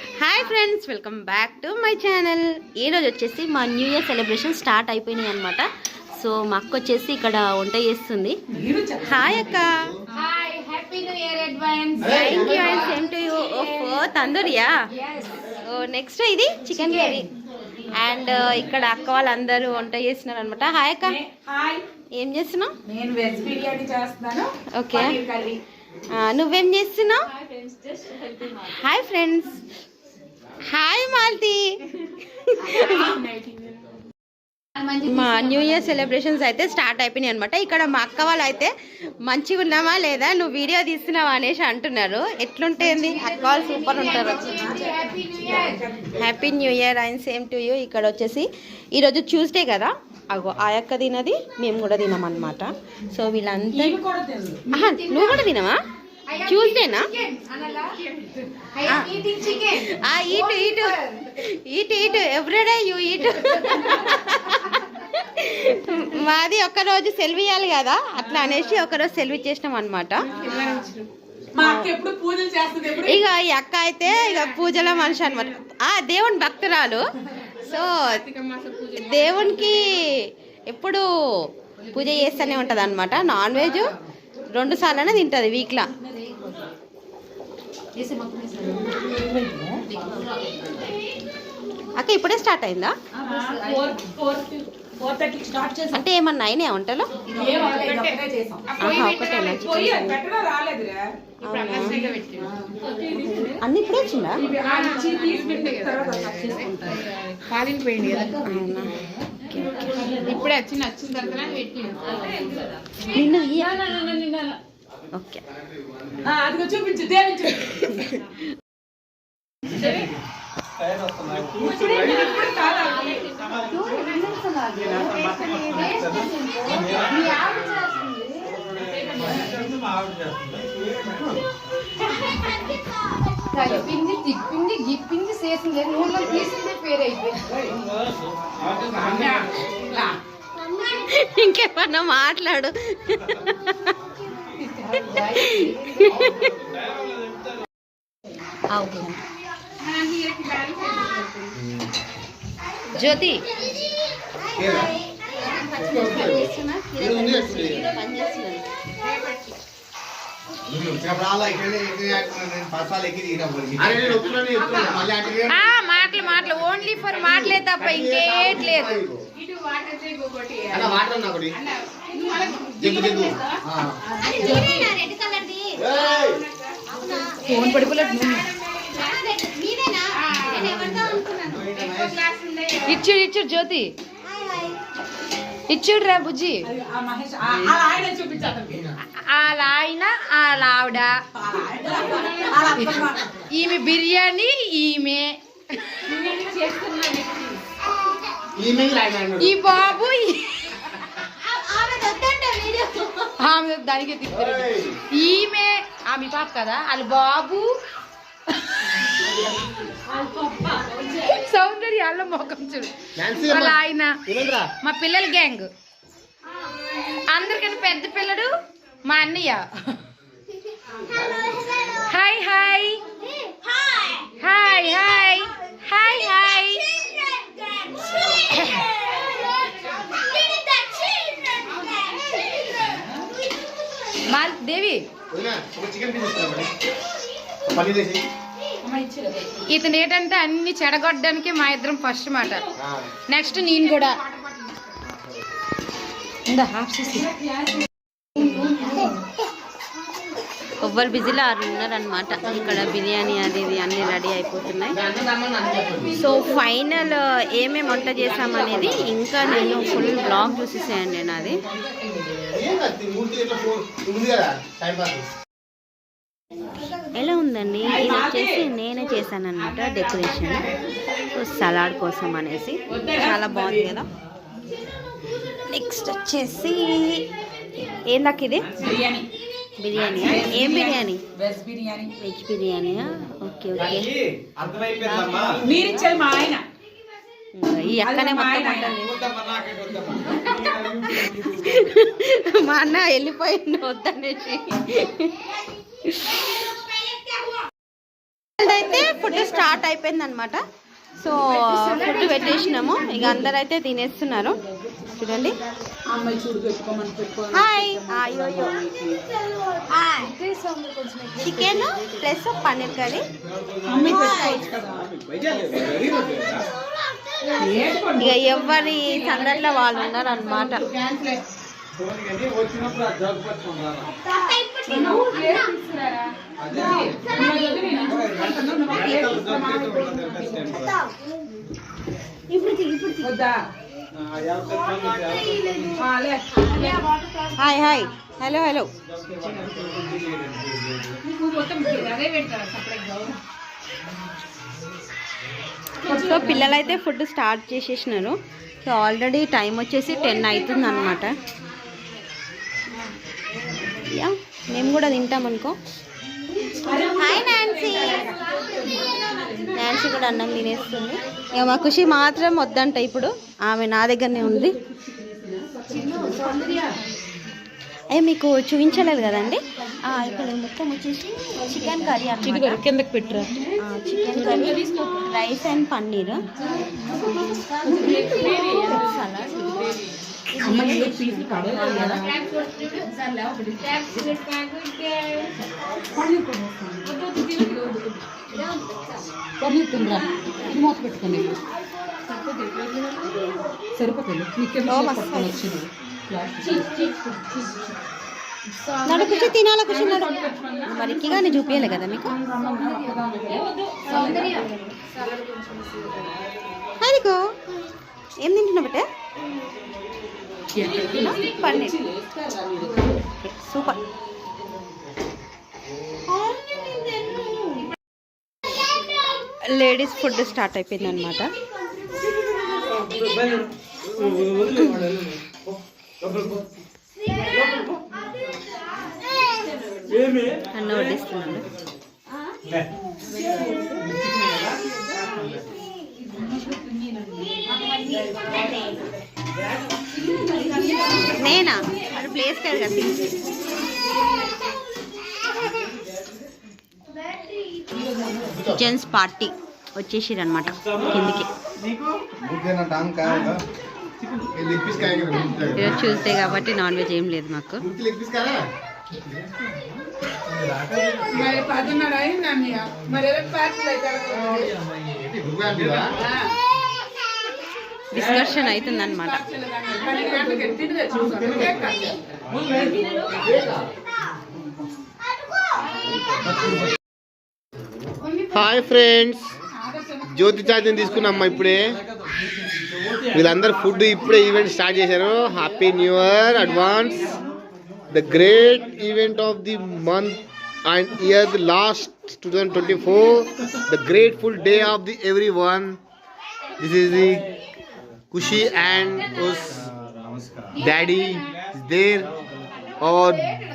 Hi friends, welcome back to my channel. ఈరోజు వచ్చేసి మా న్యూ ఇయర్ సెలబ్రేషన్ స్టార్ట్ అయిపోయినాయి అనమాట. సో మా అక్క వచ్చేసి ఇక్కడ వంట చేస్తుంది. హాయ్ అక్క. Thank you and same to you. ఓహో తందూరియా. నెక్స్ట్ ఇది చికెన్ కర్రీ. అండ్ ఇక్కడ అక్క వాళ్ళందరూ వంట చేస్తున్నారు అనమాట. హాయ్ అక్క. ఏం చేస్తున్నావు? నేను వెజ్ బిర్యానీ చేస్తున్నాను. ఓకే, నువ్వేం చేస్తున్నావు? Hi friends. హాయ్ మాల్తి. మా న్యూ ఇయర్ సెలబ్రేషన్స్ అయితే స్టార్ట్ అయిపోయినాయి అనమాట. ఇక్కడ మా అక్క వాళ్ళు అయితే మంచిగా ఉన్నామా లేదా, నువ్వు వీడియో తీస్తున్నావా అనేసి అంటున్నారు. ఎట్లుంటుంది అక్క వాళ్ళు? సూపర్ ఉంటారు. Happy new year and same to you. ఇక్కడ వచ్చేసి ఈరోజు ట్యూస్డే కదా, అగో ఆ అక్క తినది, మేము కూడా తినమన్నమాట. సో వీళ్ళంతా నువ్వు కూడా తినవా? ట్యూస్డేనా? ఈటు ఈటు ఈటు ఈటు ఎవ్రీడే యూ ఈటు. మాది ఒక్కరోజు సెలవు ఇవ్వాలి కదా, అట్లా అనేసి ఒకరోజు సెలవు ఇచ్చేసినాం అనమాట. ఇక ఈ అక్క అయితే ఇక పూజల మనిషి అనమాట. దేవుని భక్తురాలు. సో దేవునికి ఎప్పుడు పూజ చేస్తూనే ఉంటుంది అనమాట. నాన్ వెజ్ 2 సార్లనే తింటుంది వీక్లో. అక్క ఇప్పుడే స్టార్ట్ అయిందా? అంటే ఏమన్నా అయినాయా వంటలు? ఒకటేనా? అన్ని ఇప్పుడే వచ్చిందా? ఇప్పుడే వచ్చిన తర్వాత ఓకే, చూపించు. కలిపింది, తిప్పింది, గిప్పింది, చేసింది, నూనెలో తీసింది, పేరైపోయింది. ఇంకేమన్నా మాట్లాడు. జ్యోతి మాటలు ఓన్లీ ఫర్ మాటలే తప్ప ఇంకేట్లేదు. ఫోన్ పడిపోలేదు. ఇచ్చుడు జ్యోతి, ఇచ్చుడు రా బుజ్జి. వాళ్ళ ఆయన వాళ్ళ ఆవిడ, ఈమె బిర్యానీ, ఈమె ఈ బాబు ఆమె దానికి తిప్పారు. ఈమె ఆమె పాప కదా, వాళ్ళ బాబు సౌందర్య వాళ్ళ మొఖం చూడు. వాళ్ళ ఆయన, మా పిల్లల గ్యాంగ్, అందరికన్నా పెద్ద పిల్లడు మా అన్నయ్య. Hi hi hi hi hi hi. Devi ఇతను ఏంటంటే అన్ని చెడగొట్టడానికి మా ఇద్దరం ఫస్ట్ మాట. నెక్స్ట్ నేను కూడా ఎవ్వరు బిజీలో ఉన్నారనమాట. ఇక్కడ బిర్యానీ అది ఇది అన్నీ రెడీ అయిపోతున్నాయి. సో ఫైనల్ ఏమేమి వంట చేసామనేది ఇంకా నేను ఫుల్ బ్లాగ్ చూసేసేయండి నాది. ఎలా ఉందండి? ఇది వచ్చేసి నేనే చేశాను అనమాట డెకరేషన్, సలాడ్ కోసం అనేసి. చాలా బాగుంది కదా. నెక్స్ట్ వచ్చేసి ఏందాక ఇది బిర్యానీ. ఏం బిర్యానీ? వెజ్ బిర్యానీ. వెజ్ బిర్యానీయా? Okay okay. ఈ అక్కనే మా అన్న వెళ్ళిపోయింది వద్దనేసి. ఇప్పుడైతే ఫుడ్ స్టార్ట్ అయిపోయింది అనమాట. సో ఫుడ్ పెట్టేసినాము, ఇక అందరైతే తినేస్తున్నారు. చూడండి. హాయ్. అయ్యో చికెన్ ప్లస్ పన్నీర్ కర్రీ. ఇక ఎవరి సందర్లో వాళ్ళు ఉన్నారు అనమాట. Hi hi hello hello. So పిల్లలైతే ఫుడ్ స్టార్ట్ చేసేసినారు. సో ఆల్రెడీ టైం వచ్చేసి 10 అవుతుంది అనమాట. యా మేము కూడా తింటాం అనుకో. Hi Nancy. నాన్సీ కూడా అన్నం తినేస్తుంది. ఇక మా ఖుషి మాత్రం వద్దంట. ఇప్పుడు ఆమె నా దగ్గరనే ఉంది. మీకు చూపించలేదు కదండి. ఇప్పుడు మొత్తం వచ్చేసి చికెన్ కర్రీ అన్నమాట. కిందకి పెట్టరా. Chicken curry, rice and paneer, salad. నడు ఖుషి తినాల ఖుషి నడు. మరికిగా నేను చూపించలే కదా మీకు. అదిగో ఏం తింటున్నావు బట్టే. Paneer super. Ladies food start అయిపోయింది అనమాట. అన్న వడ్డిస్తున్నాడు. నేనా అది ప్లేస్ కాదు కదా. జెంట్స్ పార్టీ వచ్చేసిరు అనమాట కిందికి. ఈరోజు చూస్తే కాబట్టి నాన్ వెజ్ ఏం లేదు మాకు. డిస్కషన్ అవుతుంది అనమాట. హాయ్ ఫ్రెండ్స్, జ్యోతి చార్జీని తీసుకున్నామ్మా ఇప్పుడే. వీళ్ళందరూ ఫుడ్ ఇప్పుడే ఈవెంట్ స్టార్ట్ చేశారు. Happy new year advance. The great event of the month and year the last 2024, the grateful day of the everyone. This is the Kushi and us daddy is there, or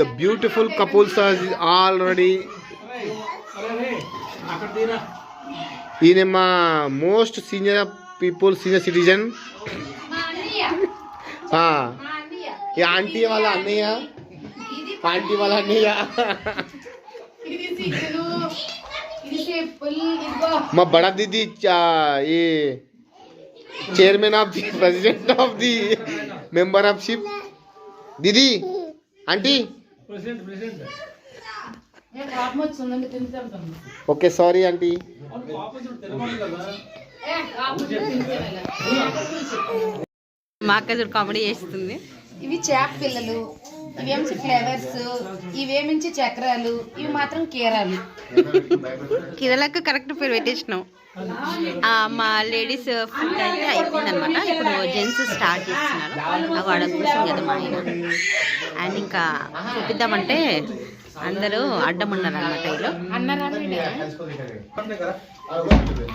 the beautiful couples are already. ఈయన మా most senior people, senior citizen. ఈ aunty వాళ్ళ అన్నయ్య, aunty వాళ్ళ అన్నయ్య. మా బడా దీది ఈ chairman of the president of the member of ship. Didi aunty okay sorry aunty. మా అక్క చూడు కామెడీ చేస్తుంది. ఇవి చేప పిల్లలు, ఇవేమించి ఫ్లేవర్స్, ఇవేమించి చక్రాలు, ఇవి మాత్రం కీరాలు. కిరలకు కరెక్ట్ పేరు పెట్టేసినాం. మా లేడీస్ ఫుడ్ అయితే అయిపోయింది అనమాట. ఇప్పుడు జెంట్స్ స్టార్ట్ చేస్తున్నారు. అవి అక్కడ కూర్చుంది కదా మా ఆయన. అండ్ ఇంకా చూపిద్దామంటే అందరూ అడ్డం ఉన్నారు అనమాట. వీళ్ళు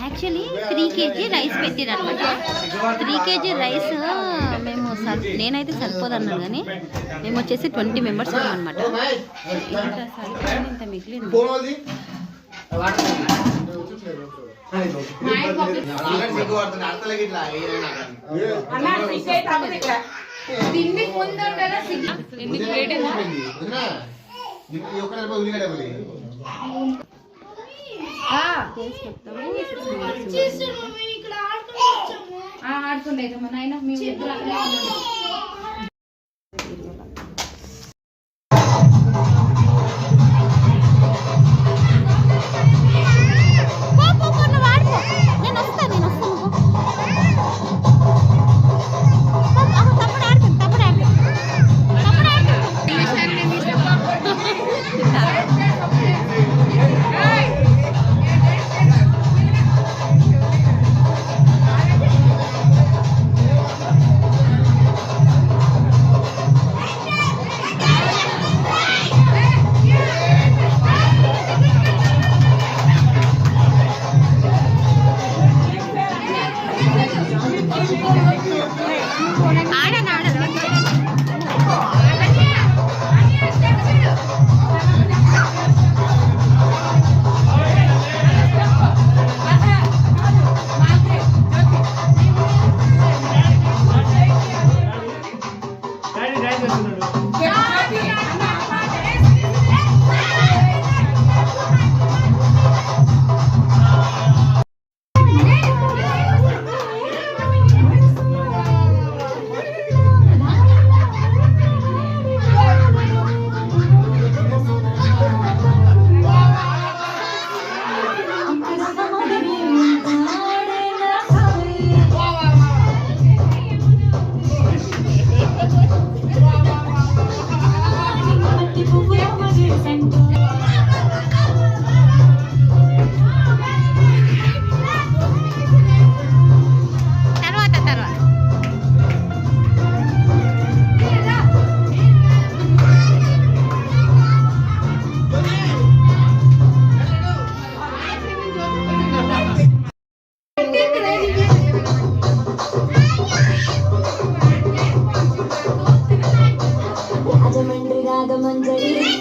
యాక్చువల్లీ 3 kg రైస్ పెట్టిరు అనమాట. 3 kg రైస్ మేము నేనైతే సరిపోదన్నాను, కానీ మేము వచ్చేసి 20 మెంబర్స్ అనమాట. ఇంత మిగిలింది. ఆడుకుండే మా నాయన మేము ఇద్దరు అక్కడే ఉన్నాము.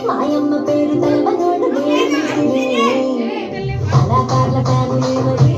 మాయమ్మ పేరు తలవనోడు కళాకారుల ఫ్యామిలీ మరి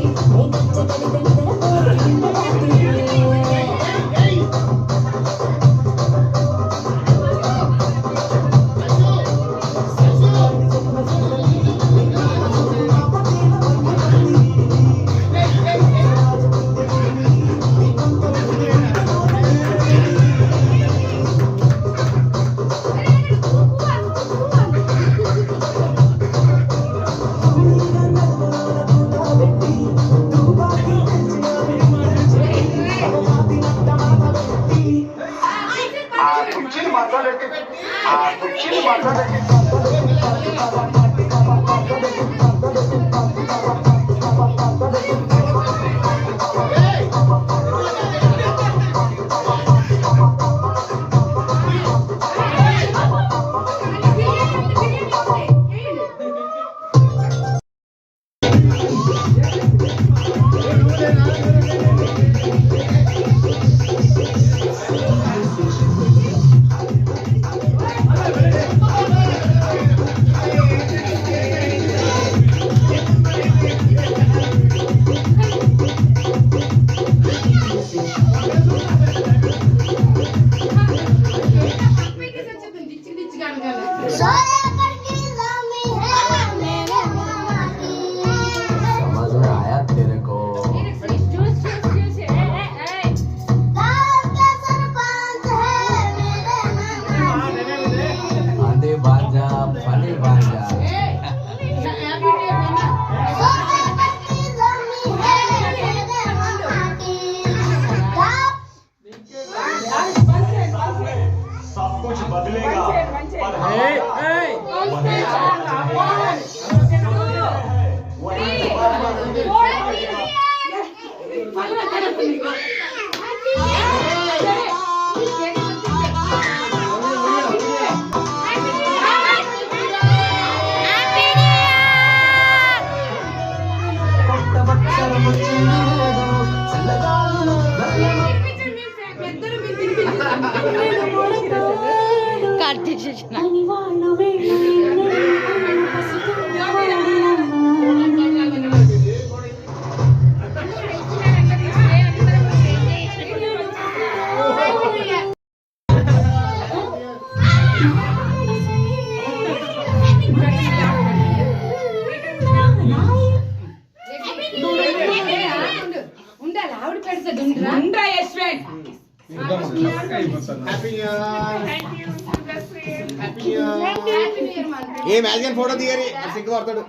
ఏ మ్యాజికల్ ఫోటో దిగారి సిగ్గు పడతాడు.